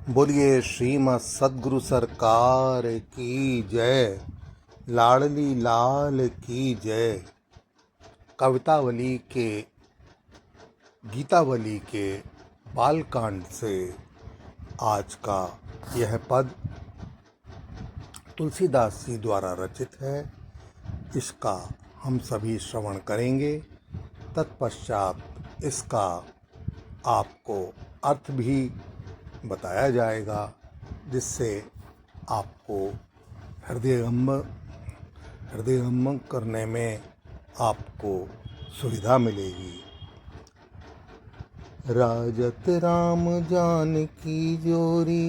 बोलिए श्रीमद् सद्गुरु सरकार की जय। लाडली लाल की जय। कवितावली के गीतावली के बालकांड से आज का यह पद तुलसीदास जी द्वारा रचित है। इसका हम सभी श्रवण करेंगे। तत्पश्चात इसका आपको अर्थ भी बताया जाएगा, जिससे आपको हृदयंगम करने में आपको सुविधा मिलेगी। राजत राम जानकी जोरी,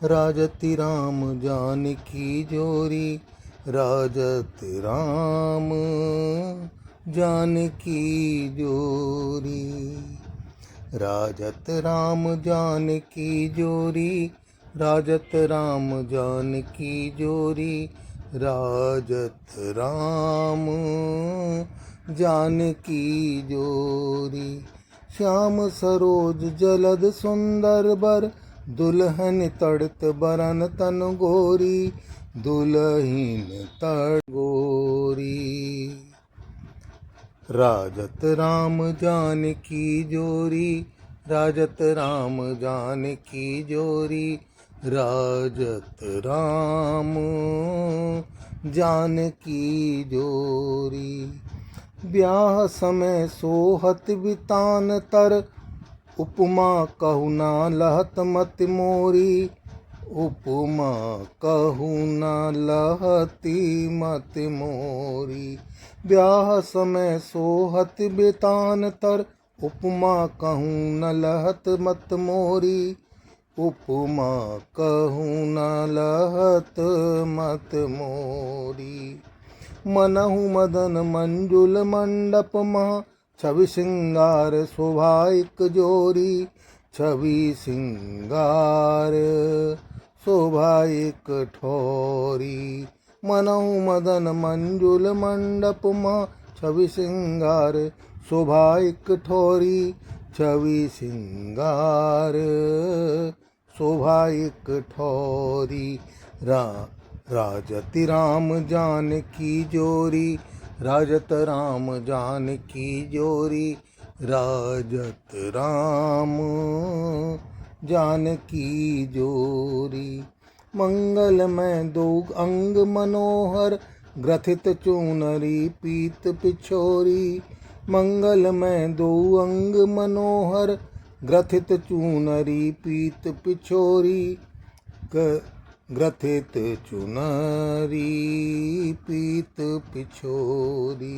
राजति राम जानकी जोरी, राजत राम जानकी जोरी, राजत राम जानकी जोरी, राजत राम जानकी जोरी, राजत राम जानकी जोरी। श्याम सरोज जलद सुंदर बर, दुल्हन तड़त बरन तन गोरी, दुल्हीन तड़ गोरी। राजत राम जानकी जोरी, राजत राम जानकी जोरी, राजत राम जानकी जोरी। ब्याह समय सोहत बितान तर, उपमा कहु ना लहत मत मोरी, उपमा कहु ना लहती मत मोरी। ब्याह समय सोहत बितान तर, उपमा कहूँ न लहत मत मोरी, उपमा कहूँ न लहत मत मोरी। मनहु मदन मंजुल मंडप महा, छवि सिंगार शोभाइक जोरी, छवि सिंगार शोभाइक ठोरी। मनहु मदन मंजुल मंडप महा, छवि सिंगार शोभाइक ठोरी, छवि सिंगार शोभाइक ठोरी। राजति राम जानकी जोरी, राजत राम जानकी जोरी, राजत राम जानकी जोरी। मंगलमय दो अंग मनोहर, ग्रथित चूनरी पीत पिछोरी। मंगलमय दो अंग मनोहर, ग्रथित चूनरी पीत पिछोरी, ग्रथित चुनरी पीत पिछोरी।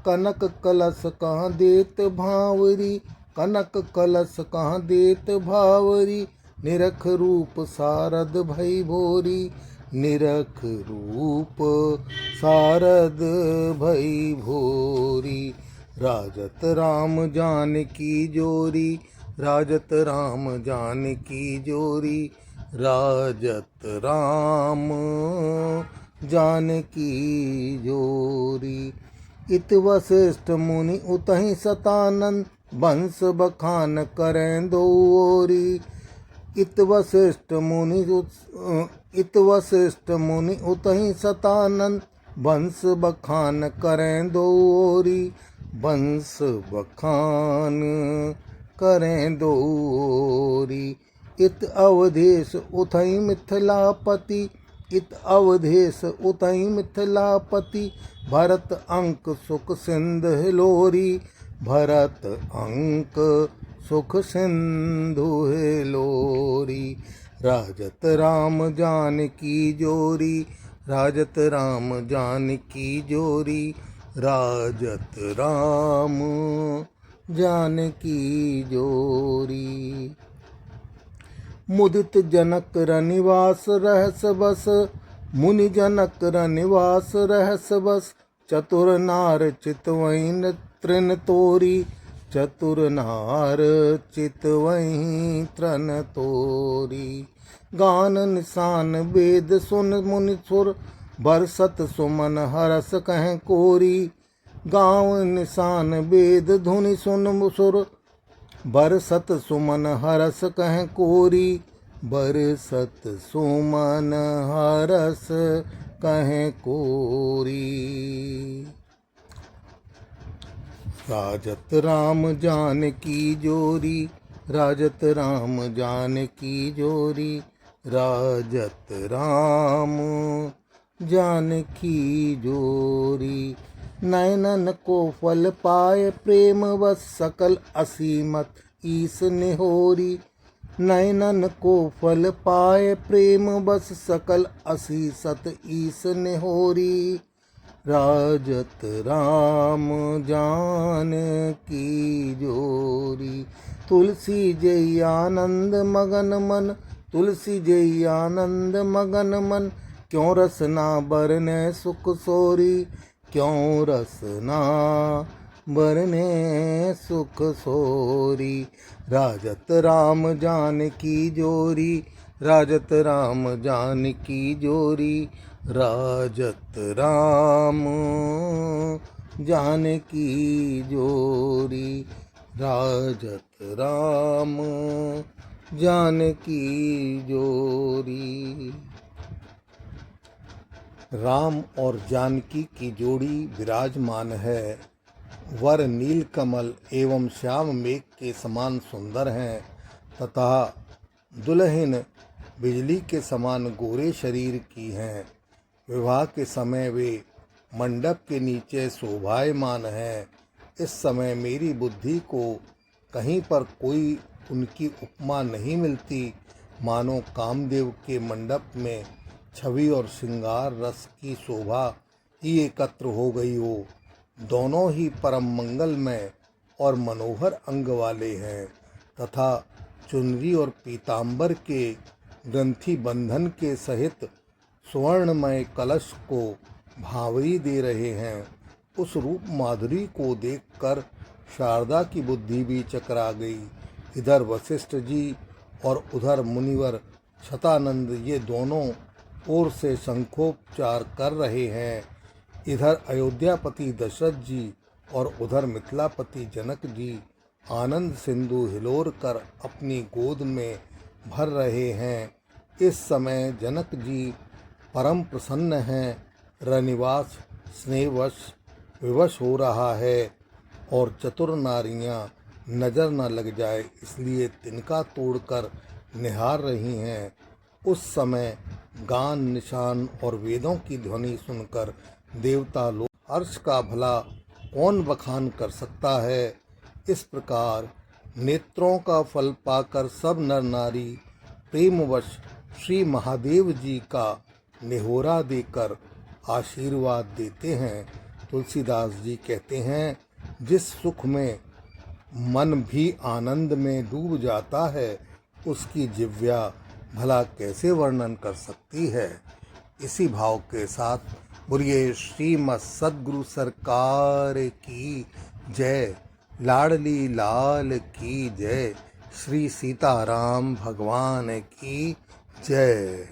कनक कलश कहाँ देत भावरी, कनक कलश कहाँ देत भावरी, निरख रूप सारद भई भोरी, निरख रूप सारद भई भोरी। राजत राम जानकी जोरी, राजत राम जानकी जोरी, राजत राम जानकी जोरी। इत वशिष्ठ मुनि उतहि सतानंद, वंश बखान करें दो ओरी। इत वशिष्ठ मुनि उतहि सतानंद, वंश बखान करें दो ओरी, वंश बखान करें दो ओरी। इत अवधेश उतहि मिथिलापति, इत अवधेश उतहि मिथिलापति, भरत अंक सुख सिंध हिलोरी, भरत अंक सुख सिंधु हिलोरी। राजत राम जानकी जोरी, राजत राम जानकी जोरी, राजत राम जानकी जोरी। मुदित जनक रनिवास रहस बस, मुनि जनक रनिवास रहस बस, चतुर नार चितवैन तृण तोरी, चतुर नार चितवहीं तृण तोरी। गान निशान वेद सुन मुनि सुर, बरसत सुमन हरस कह कोरी। गाँव निशान वेद धुनि सुन सुर, बरसत सुमन हरस कह कोरी। बरसत सुमन हरस कहें कोरी। राजत राम जानकी जोरी, राजत राम जानकी जोरी, राजत राम जानकी जोरी। नयनन को फल पाए प्रेम वश सकल असीमत ईस निहोरी। नयनन को फल पाए प्रेम बस सकल असीसत ईस निहोरी। राजत राम जानकी जोरी। तुलसी जय आनंद मगन मन, तुलसी जय आनंद मगन मन, क्यों रसना बरने सुख सोरी, क्यों रसना बरने सुख सोरी। राजत राम जानकी जोरी, राजत राम जानकी जोरी, राजत राम जानकी जोरी, राजत राम जानकी जोरी। राम और जानकी की जोड़ी विराजमान है। वर नीलकमल एवं श्याम मेघ के समान सुंदर हैं तथा दुल्हन बिजली के समान गोरे शरीर की हैं। विवाह के समय वे मंडप के नीचे शोभायमान हैं। इस समय मेरी बुद्धि को कहीं पर कोई उनकी उपमा नहीं मिलती, मानो कामदेव के मंडप में छवि और श्रृंगार रस की शोभा ही एकत्र हो गई हो। दोनों ही परम मंगलमय और मनोहर अंग वाले हैं तथा चुनरी और पीतांबर के ग्रंथि बंधन के सहित स्वर्णमय कलश को भावरी दे रहे हैं। उस रूप माधुरी को देखकर शारदा की बुद्धि भी चकरा गई। इधर वशिष्ठ जी और उधर मुनिवर शतानंद ये दोनों ओर से शंखोपचार कर रहे हैं। इधर अयोध्यापति दशरथ जी और उधर मिथिलापति जनक जी आनंद सिंधु हिलोर कर अपनी गोद में भर रहे हैं। इस समय जनक जी परम प्रसन्न हैं। रनिवास स्नेहवश विवश हो रहा है और चतुर नारियां नजर न लग जाए इसलिए तिनका तोड़कर निहार रही हैं। उस समय गान निशान और वेदों की ध्वनि सुनकर देवता लोग हर्ष का भला कौन बखान कर सकता है। इस प्रकार नेत्रों का फल पाकर सब नर नारी प्रेमवश श्री महादेव जी का निहोरा देकर आशीर्वाद देते हैं। तुलसीदास जी कहते हैं, जिस सुख में मन भी आनंद में डूब जाता है उसकी जिह्वा भला कैसे वर्णन कर सकती है। इसी भाव के साथ बोलिए श्रीमद् सद्गुरु सरकार की जय। लाडली लाल की जय। श्री सीताराम भगवान की जय।